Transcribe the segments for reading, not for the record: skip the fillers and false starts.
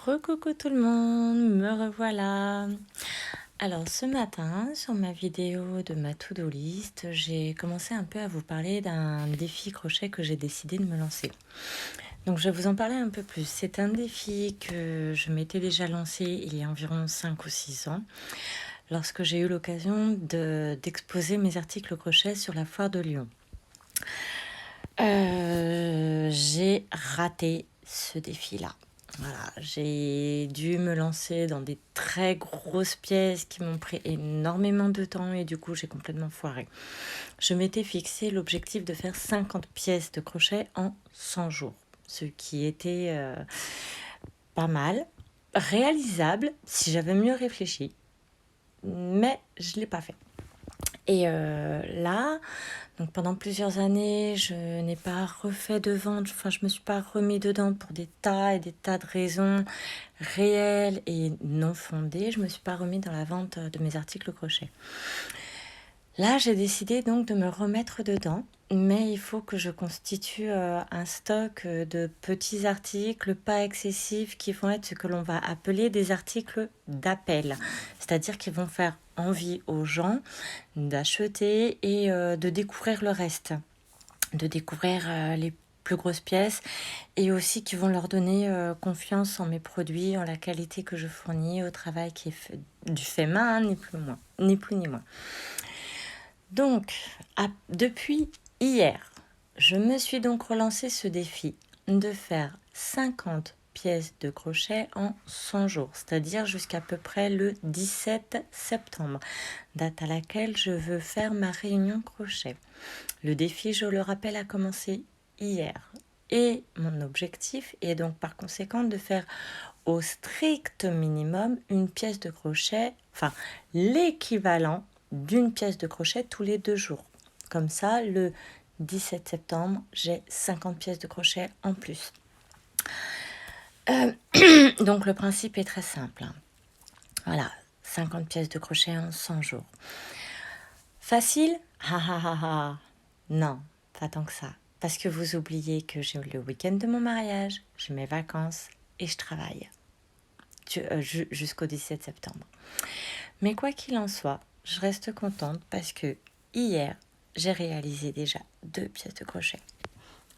Recoucou tout le monde, me revoilà. Alors ce matin, sur ma vidéo de ma to-do list, j'ai commencé un peu à vous parler d'un défi crochet que j'ai décidé de me lancer. Donc je vais vous en parler un peu plus. C'est un défi que je m'étais déjà lancé il y a environ 5 ou 6 ans, lorsque j'ai eu l'occasion d'exposer mes articles crochet sur la foire de Lyon. J'ai raté ce défi-là. Voilà, j'ai dû me lancer dans des très grosses pièces qui m'ont pris énormément de temps et du coup j'ai complètement foiré. Je m'étais fixé l'objectif de faire 50 pièces de crochet en 100 jours, ce qui était pas mal, réalisable si j'avais mieux réfléchi, mais je ne l'ai pas fait. Et là, donc pendant plusieurs années, je n'ai pas refait de vente, enfin je me suis pas remis dedans pour des tas et des tas de raisons réelles et non fondées. Je me suis pas remis dans la vente de mes articles crochet. Là, j'ai décidé donc de me remettre dedans, mais il faut que je constitue un stock de petits articles pas excessifs qui vont être ce que l'on va appeler des articles d'appel, c'est-à-dire qui vont faire envie aux gens d'acheter et de découvrir le reste, de découvrir les plus grosses pièces et aussi qui vont leur donner confiance en mes produits, en la qualité que je fournis, au travail qui est fait, du fait main, ni plus ni moins. Donc, depuis hier, je me suis donc relancé ce défi de faire 50 pièces de crochet en 100 jours, c'est-à-dire jusqu'à peu près le 17 septembre, date à laquelle je veux faire ma réunion crochet. Le défi, je le rappelle, a commencé hier. Et mon objectif est donc par conséquent de faire au strict minimum une pièce de crochet, enfin l'équivalent d'une pièce de crochet tous les 2 jours. Comme ça, le 17 septembre, j'ai 50 pièces de crochet en plus. Donc le principe est très simple. Voilà, 50 pièces de crochet en 100 jours. Facile? Non, pas tant que ça. Parce que vous oubliez que j'ai le week-end de mon mariage, j'ai mes vacances et je travaille jusqu'au 17 septembre. Mais quoi qu'il en soit, je reste contente parce que hier, j'ai réalisé déjà 2 pièces de crochet.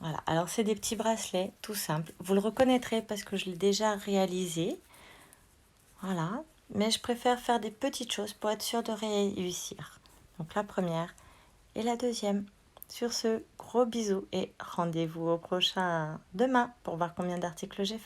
Voilà, alors c'est des petits bracelets, tout simples. Vous le reconnaîtrez parce que je l'ai déjà réalisé. Voilà, mais je préfère faire des petites choses pour être sûre de réussir. Donc la première et la deuxième. Sur ce, gros bisous et rendez-vous au prochain demain pour voir combien d'articles j'ai fait.